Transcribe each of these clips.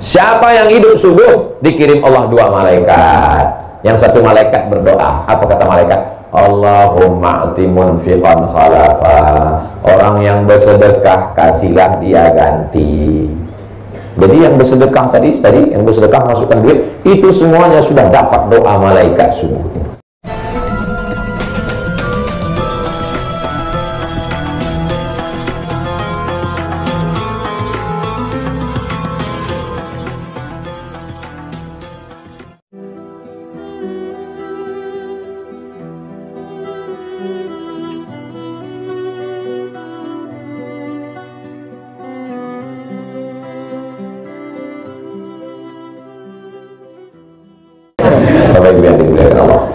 Siapa yang hidup subuh, dikirim Allah 2 malaikat. Yang satu malaikat berdoa. Apa kata malaikat? Allahumma ati munfiqan khalafa. Orang yang bersedekah, kasihlah dia ganti. Jadi yang bersedekah tadi yang bersedekah masukkan duit, itu semuanya sudah dapat doa malaikat subuh.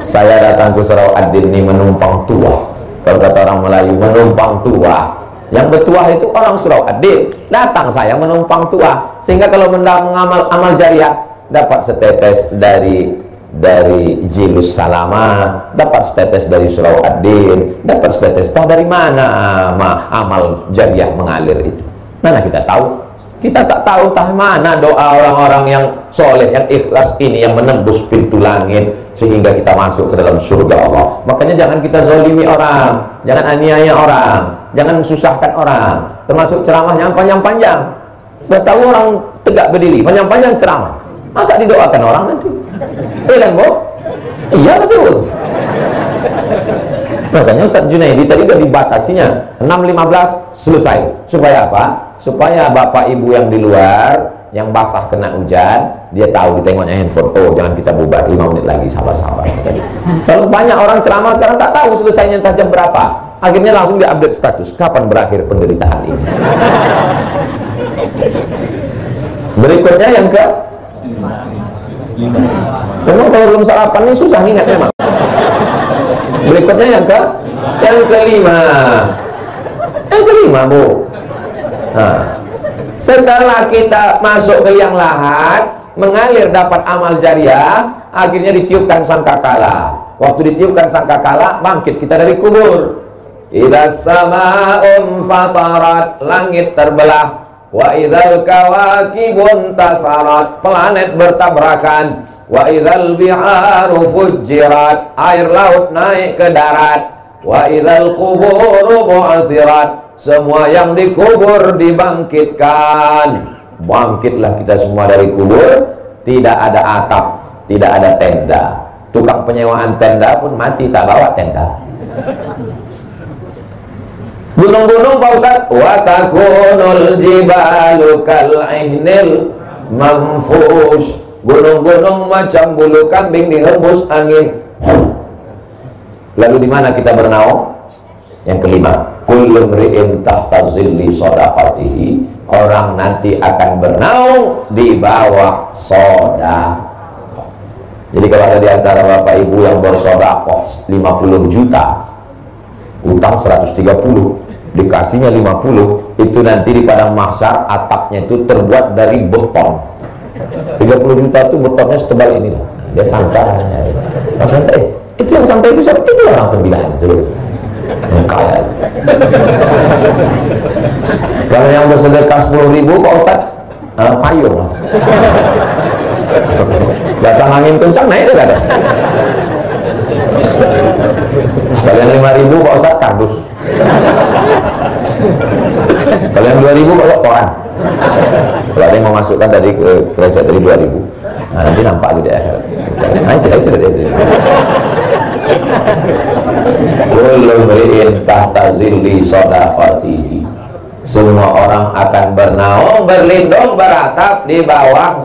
Saya datang ke Surau Ad-Din ini menumpang tuah. Kalau kata orang Melayu, menumpang tuah. Yang bertuah itu orang Surau Ad-Din. Datang saya menumpang tuah, sehingga kalau mengamal amal jariah, dapat setetes dari Jilus Salama, dapat setetes dari Surau Ad-Din, dapat setetes. Tahu dari mana amal jariah mengalir itu? Mana kita tahu? Kita tak tahu tah mana doa orang-orang yang soleh, yang ikhlas ini yang menembus pintu langit sehingga kita masuk ke dalam surga Allah. Makanya jangan kita zalimi orang, jangan aniaya orang, jangan susahkan orang. Termasuk ceramahnya panjang-panjang. Udah tahu orang tegak berdiri, panjang-panjang ceramah. Tak didoakan orang nanti. Kan, Bo? Iya betul. Makanya Ustaz Junaidi tadi udah dibatasinya 6.15 selesai. Supaya apa? Supaya bapak ibu yang di luar, yang basah kena hujan, dia tahu, ditengoknya handphone. Oh, jangan kita bubar, 5 menit lagi, sabar-sabar. Kalau banyak orang ceramah sekarang tak tahu selesainya entah jam berapa, akhirnya langsung diupdate status, kapan berakhir penderitaan ini. Berikutnya yang ke memang kalau belum sarapan ini susah ingat memang. Berikutnya yang kelima. Yang kelima, Bu. Nah, setelah kita masuk ke liang lahat, mengalir dapat amal jariah, akhirnya ditiupkan sangkakala. Waktu ditiupkan sangkakala, bangkit kita dari kubur. Idza sama'un fatarat, langit terbelah. Wa idzal kawakibun tasarat, planet bertabrakan. Wa idzal biharu fujjirat, air laut naik ke darat. Wa idzal quburu bu'athirat, semua yang dikubur dibangkitkan. Bangkitlah kita semua dari kubur. Tidak ada atap, tidak ada tenda. Tukang penyewaan tenda pun mati tak bawa tenda. Gunung-gunung Pak Ustaz, wa takunul jibalu kal'ihnil manfush, gunung-gunung macam bulu kambing dihembus angin. Lalu di mana kita bernaung? Yang kelima, kullu mri'in tahta zilli shadaqatihi, orang nanti akan bernaung di bawah sedekah. Jadi kalau ada di antara bapak ibu yang bersedekah 50 juta, utang 130, dikasihnya 50, itu nanti di padang mahsyar atapnya itu terbuat dari beton. 30 juta itu betonnya setebal ini lah. Dia santai. Santai. Itu yang santai itu siapa? Itu orang terbilang itu. Kaya. Kalau yang bersedekah 10.000 Pak Ustaz, payung lah. Datang angin kencang naik ke atas. Kalian 5.000 Pak Ustaz, kardus. Kalian 2.000 Pak koran. Kalau ada yang mau masukkan dari kresek dari 2.000, nah, nanti nampak di akhirat. Itu. Kullu mri'in tahta zilli shadaqatihi, semua orang akan bernaung, berlindung, beratap di bawah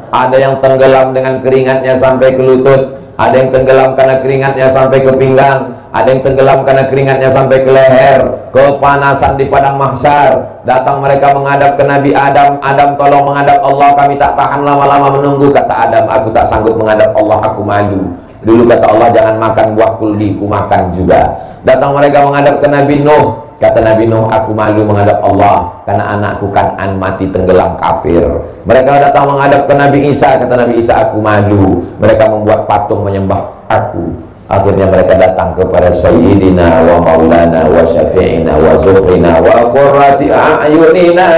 Ada yang tenggelam dengan keringatnya sampai ke lutut, ada yang tenggelam karena keringatnya sampai ke pinggang, ada yang tenggelam karena keringatnya sampai ke leher. Kepanasan di padang mahsyar. Datang mereka menghadap ke Nabi Adam. Adam, tolong menghadap Allah, kami tak tahan lama-lama menunggu. Kata Adam, aku tak sanggup menghadap Allah, aku malu. Dulu kata Allah, jangan makan buah kuldi, ku makan juga. Datang mereka menghadap ke Nabi Nuh. Kata Nabi Nuh, aku malu menghadap Allah karena anakku Kan'an mati tenggelam kafir. Mereka datang menghadap ke Nabi Isa. Kata Nabi Isa, aku malu. Mereka membuat patung menyembah aku. Akhirnya mereka datang kepada Sayyidina wa Maulana wa Syafi'ina wa Zuhrina wa Qurrati a'yunina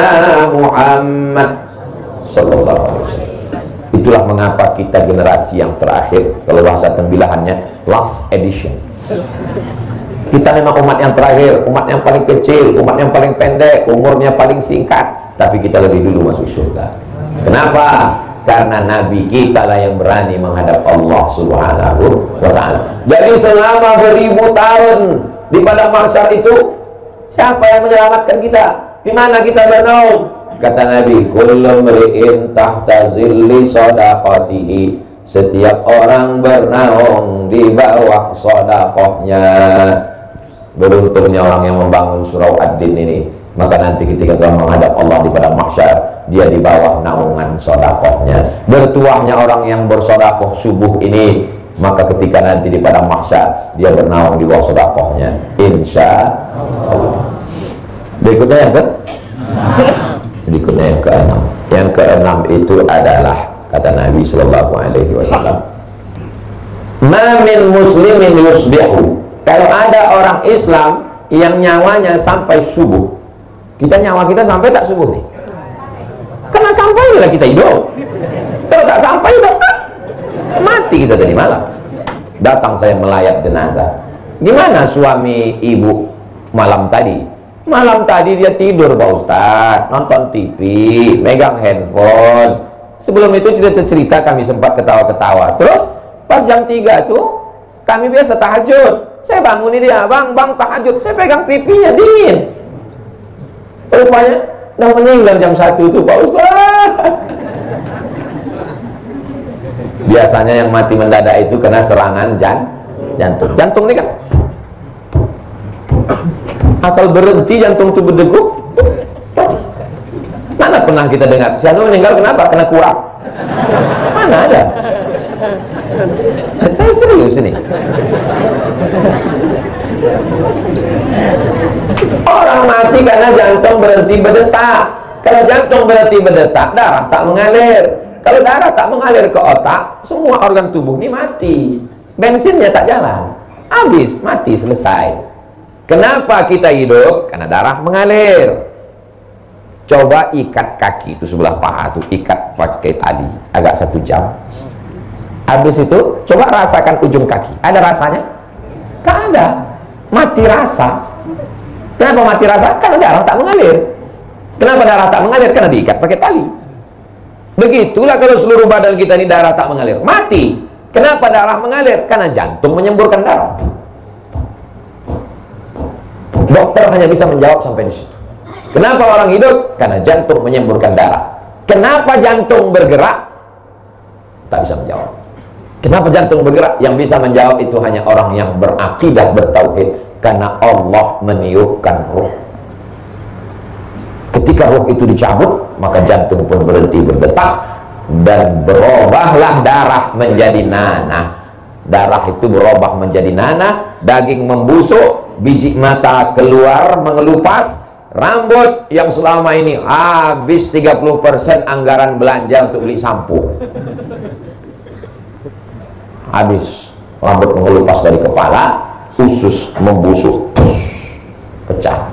Muhammad Sallallahu Alaihi Wasallam. Itulah mengapa kita generasi yang terakhir, kalau bahasa tembilahannya last edition. Kita memang umat yang terakhir, umat yang paling kecil, umat yang paling pendek, umurnya paling singkat, tapi kita lebih dulu masuk surga. Kenapa? Karena Nabi kita lah yang berani menghadap Allah Subhanahu wa Ta'ala. Jadi selama beribu tahun di padang mahsyar itu, siapa yang menyelamatkan kita? Di mana kita bernaung? Kata Nabi, kullu mri'in tahta zilli shadaqatihi. Setiap orang bernaung di bawah sedekahnya. Beruntungnya orang yang membangun surau Ad-Din ini. Maka nanti ketika dia menghadap Allah di padang mahsyar, dia di bawah naungan sedekahnya. Bertuahnya orang yang bersedekah subuh ini, maka ketika nanti di padang mahsyar dia bernaung di bawah sedekahnya. Insya Allah. Berikutnya yang berikutnya yang keenam. Yang keenam itu adalah kata Nabi Sallallahu Alaihi Wasallam, ma min muslimin yusbihu. Kalau ada orang Islam yang nyawanya sampai subuh, nyawa kita sampai tak subuh nih? Karena sampai lah kita hidup. Kalau tak sampai udah mati kita tadi malam. Datang saya melayat jenazah. Gimana suami ibu malam tadi? Malam tadi dia tidur Pak Ustadz, nonton TV, megang handphone. Sebelum itu cerita-cerita kami sempat ketawa-ketawa. Terus pas jam 3 tuh kami biasa tahajud. Saya bangunin dia, bang tahajud. Saya pegang pipinya dingin. Rupanya udah meninggal jam 1 tuh Pak Ustadz. Biasanya yang mati mendadak itu kena serangan jantung. Jantung ini kan asal berhenti jantung itu berdegup. Mana pernah kita dengar jantung meninggal kenapa? Kena kurang. Mana ada? Saya serius ini. Orang mati karena jantung berhenti berdetak. Kalau jantung berhenti berdetak, darah tak mengalir. Kalau darah tak mengalir ke otak, semua organ tubuh ini mati. Bensinnya tak jalan. Habis, mati, selesai. Kenapa kita hidup? Karena darah mengalir. Coba ikat kaki itu sebelah paha tuh, ikat pakai tali agak 1 jam. Habis itu coba rasakan ujung kaki. Ada rasanya? Gak ada. Mati rasa. Kenapa mati rasa? Karena darah tak mengalir. Kenapa darah tak mengalir? Karena diikat pakai tali. Begitulah kalau seluruh badan kita ini darah tak mengalir, mati. Kenapa darah mengalir? Karena jantung menyemburkan darah. Dokter hanya bisa menjawab sampai di situ. Kenapa orang hidup? Karena jantung menyemburkan darah. Kenapa jantung bergerak? Tak bisa menjawab. Kenapa jantung bergerak? Yang bisa menjawab itu hanya orang yang berakidah, bertauhid. Karena Allah meniupkan ruh. Ketika ruh itu dicabut, maka jantung pun berhenti berdetak dan berubahlah darah menjadi nanah. Darah itu berubah menjadi nanah, daging membusuk, biji mata keluar mengelupas, rambut yang selama ini habis 30% anggaran belanja untuk beli sampo. Habis, rambut mengelupas dari kepala, usus membusuk, pecah,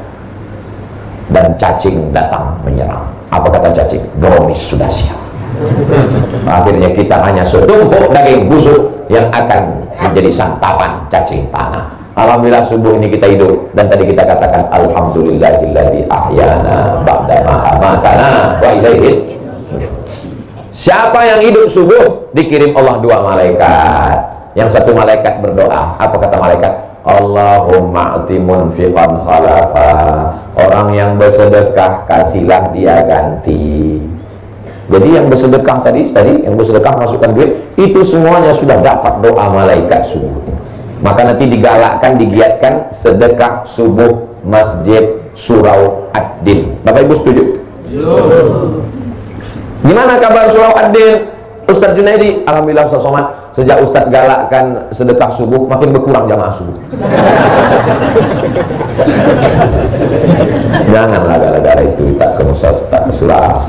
dan cacing datang menyerang. Apa kata cacing? Bromis sudah siap. Akhirnya kita hanya setumpuk daging busuk yang akan menjadi santapan cacing tanah. Alhamdulillah subuh ini kita hidup, dan tadi kita katakan alhamdulillahilladzi ahyana ba'da ma amatana wa ilaihi. Siapa yang hidup subuh dikirim Allah 2 malaikat. Yang satu malaikat berdoa. Apa kata malaikat? Allahumma ati munfiqan khalafa. Orang yang bersedekah kasihlah dia ganti. Jadi yang bersedekah tadi yang bersedekah masukkan duit, itu semuanya sudah dapat doa malaikat subuh. Maka nanti digalakkan, digiatkan sedekah subuh Masjid Surau Ad-Din. Bapak Ibu setuju? Gimana kabar Surau Ad-Din? Ustaz Junaidi, alhamdulillah Ustaz Somad, sejak Ustaz galakkan sedekah subuh makin berkurang jamaah subuh. Janganlah gara-gara itu tak ke Ustaz, tak ke surau.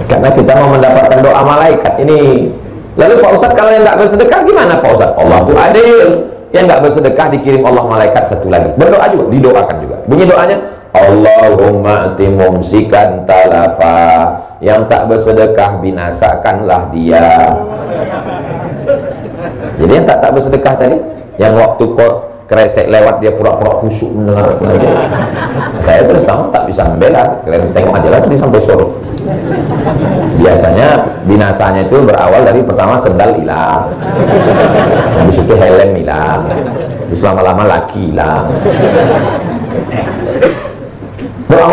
Karena kita mau mendapatkan doa malaikat ini. Lalu Pak Ustadz kalau yang nggak bersedekah gimana Pak Ustadz? Allah itu adil. Yang nggak bersedekah dikirim Allah malaikat satu lagi. Berdoa juga, didoakan juga. Bunyi doanya, Allahumma ati mumsikan talafa. yang tak bersedekah binasakanlah dia. Jadi yang tak bersedekah tadi, yang waktu kok kresek lewat dia pura-pura khusyuk mendengar lagi. Saya terus tahu tak bisa membela, kalian tengok aja lah tadi sampai sore. Biasanya binasanya itu berawal dari pertama sendal hilang, habis itu helm hilang, terus lama-lama laki hilang. Doa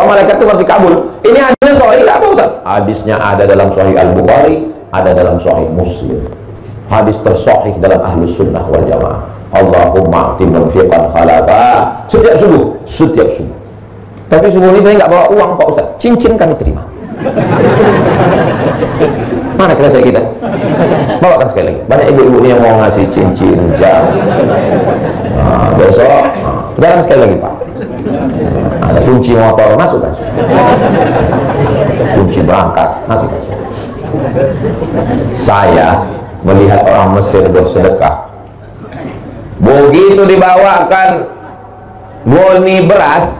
malaikat itu masih kabul. Ini hadisnya sahih apa Ustaz? Hadisnya ada dalam Sahih Al-Bukhari, ada dalam Sahih Muslim. Hadis tersahih dalam Ahlus Sunnah wal Jamaah. Allahumma a'ti munfiqan khalafa. Setiap subuh. Tapi subuh ini saya nggak bawa uang Pak Ustaz. Cincin kami terima. Mana kerasa kita? Bawakan sekali lagi. Banyak ibu-ibu yang mau ngasih cincin, jam. Besok, jalan sekali lagi Pak. Ada kunci motor, masukkan. Kunci berangkas, masukkan. Saya melihat orang Mesir bersedekah. Begitu dibawakan goni beras,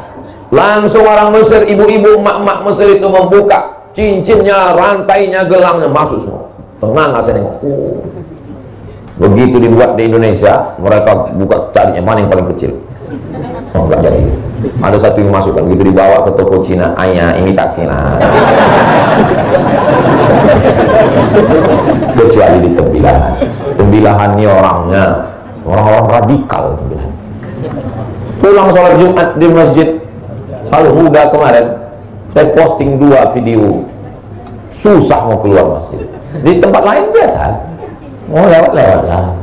langsung orang Mesir, ibu-ibu, emak-emak Mesir itu membuka cincinnya, rantainya, gelangnya, masuk semua. Tenang, saya nengok. Begitu dibuat di Indonesia, mereka buka carinya mana yang paling kecil. Oh, enggak jadi. Ada satu yang masukkan, begitu dibawa ke toko Cina, ayah imitasi lah. Kecuali di tembilahan. Tembilahan ini orangnya orang-orang radikal. Pulang sholat Jumat di masjid Al-Huda kemarin, saya posting 2 video, susah mau keluar masjid. Di tempat lain biasa, mau lewat-lewat lah.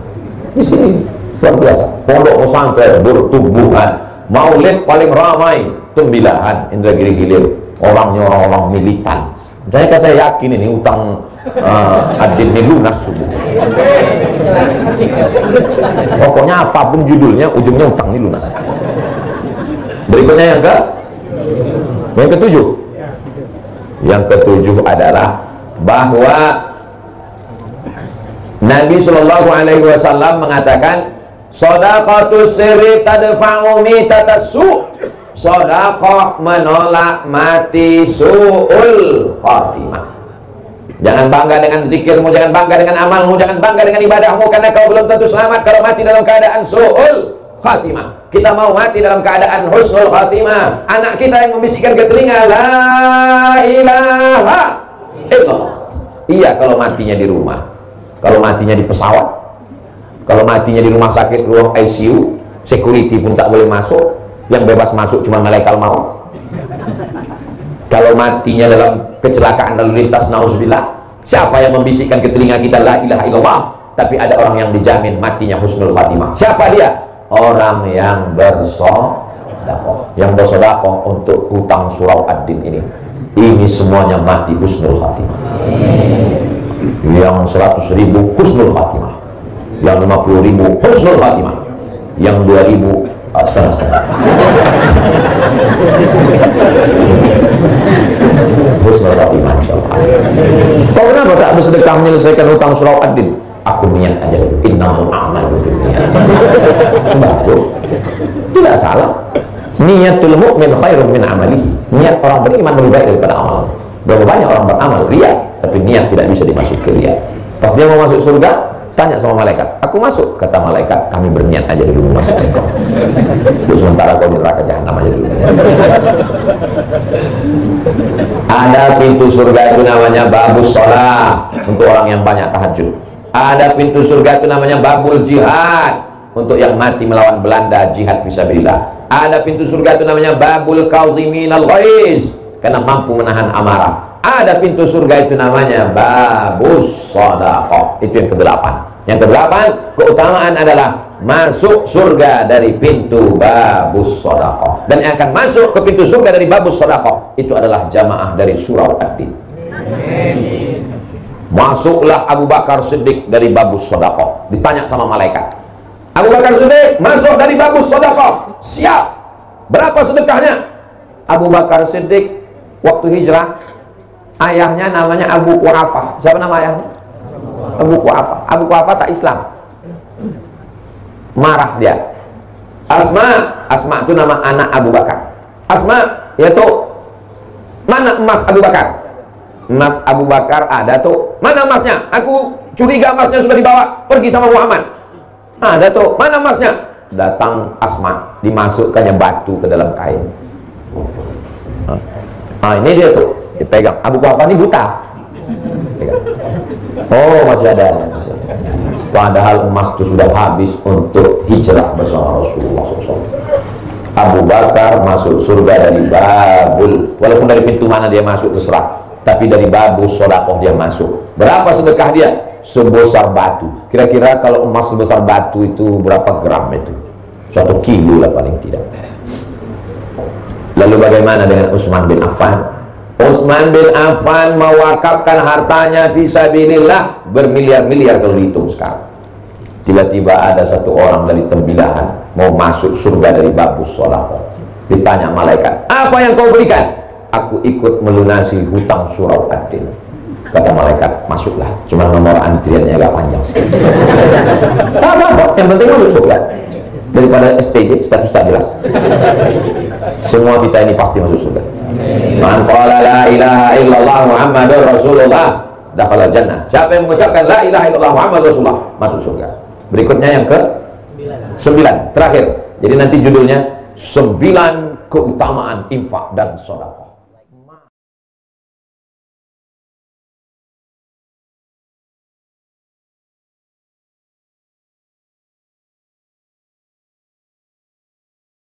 Di sini luar biasa. Pondok pesantren bertumbuhan, maulid paling ramai, tembilahan Indragiri Hilir, orangnya orang-orang militan. Misalnya saya yakin ini utang Adin ini lunas subuh. Pokoknya apapun judulnya, ujungnya utang ini lunas. Berikutnya yang ketujuh. Yang ketujuh adalah bahwa Nabi Shallallahu Alaihi Wasallam mengatakan, shadaqatus sirri tadfa'u mitatassu. Sedekah menolak mati su'ul khatimah. Jangan bangga dengan zikirmu, jangan bangga dengan amalmu, jangan bangga dengan ibadahmu, karena kau belum tentu selamat kalau mati dalam keadaan su'ul khatimah. Kita mau mati dalam keadaan husnul khatimah. Anak kita yang membisikkan ke telinga, la ilaha illallah. Iya kalau matinya di rumah, kalau matinya di pesawat, kalau matinya di rumah sakit, ruang ICU, security pun tak boleh masuk, yang bebas masuk cuma malaikat maut. Kalau matinya dalam kecelakaan lalu lintas, nauzubillah, siapa yang membisikkan ke telinga kita la ilaha illallah, tapi ada orang yang dijamin matinya husnul khatimah. Siapa dia? Orang yang bersedekah, yang bersedekah untuk hutang surau ad-din ini. Ini semuanya mati husnul khatimah. Yang 100.000 husnul khatimah, yang 50.000 husnul khatimah, yang 2.000 setengah-setengah. Husnul khatimah insyaallah. Kau kenapa tak bersedekah menyelesaikan hutang surau ad-din? Aku niat aja dulu. Innamal a'malu binniyat. Bagus, tidak salah. Niatul mu'min khairun min amalihi. Niat orang beriman lebih baik daripada amal. Berapa banyak orang beramal ria, tapi niat tidak bisa dimasuki ria. Pas dia mau masuk surga, tanya sama malaikat, aku masuk? Kata malaikat, kami berniat aja dulu masuk engkau. Sementara kau di neraka jahanam aja dulu. Ada pintu surga itu namanya babus sholat, untuk orang yang banyak tahajud. Ada pintu surga itu namanya babul jihad, untuk yang mati melawan Belanda, jihad fisabilillah. Ada pintu surga itu namanya babul kauziminal ghaiz, karena mampu menahan amarah. Ada pintu surga itu namanya babus shadaqah, itu yang ke-8. Yang ke-8, keutamaan adalah masuk surga dari pintu babus shadaqah. Dan yang akan masuk ke pintu surga dari babus shadaqah itu adalah jamaah dari surau ad-din. Masuklah Abu Bakar Siddiq dari babus shadaqah. Ditanya sama malaikat, Abu Bakar Siddiq masuk dari babus shadaqah, siap. Berapa sedekahnya? Abu Bakar Siddiq waktu hijrah, ayahnya namanya Abu Quhafah. Siapa nama ayahnya? Abu Quhafah. Abu Quhafah tak Islam, marah dia. Asma itu nama anak Abu Bakar. Asma, yaitu mana emas Abu Bakar? Emas Abu Bakar ada tuh. Mana emasnya? Aku curiga emasnya sudah dibawa pergi sama Muhammad. Ada tuh. Mana emasnya? Datang Asma, dimasukkannya batu ke dalam kain. Ini dia tuh, dipegang. Abu Bakar ini buta. Pegang. Oh, masih ada. Padahal emas itu sudah habis untuk hijrah bersama Rasulullah SAW. Abu Bakar masuk surga dari babul, walaupun dari pintu mana dia masuk terserah, tapi dari babul sodakoh dia masuk. Berapa sedekah dia? Sebesar batu. Kira-kira kalau emas sebesar batu itu berapa gram itu? 1 kilo lah paling tidak. Lalu bagaimana dengan Utsman bin Affan? Utsman bin Affan mewakafkan hartanya fisabilillah bermiliar-miliar kalau dihitung sekarang. Tiba-tiba ada satu orang dari tembilahan mau masuk surga dari babus sodakoh. Ditanya malaikat, apa yang kau berikan? Aku ikut melunasi hutang surau Ad-Din. Kata malaikat, masuklah. Cuma nomor antriannya agak panjang sedikit. Apa-apa, yang penting masuk surga. Daripada STJ, status tak jelas. Semua kita ini pasti masuk surga. Man qala la ilaha illallah Muhammadur Rasulullah dakhala jannah. Siapa yang mengucapkan la ilaha illallah Muhammadur Rasulullah masuk surga. Berikutnya yang ke 9, terakhir. Jadi nanti judulnya 9 keutamaan infak dan sedekah.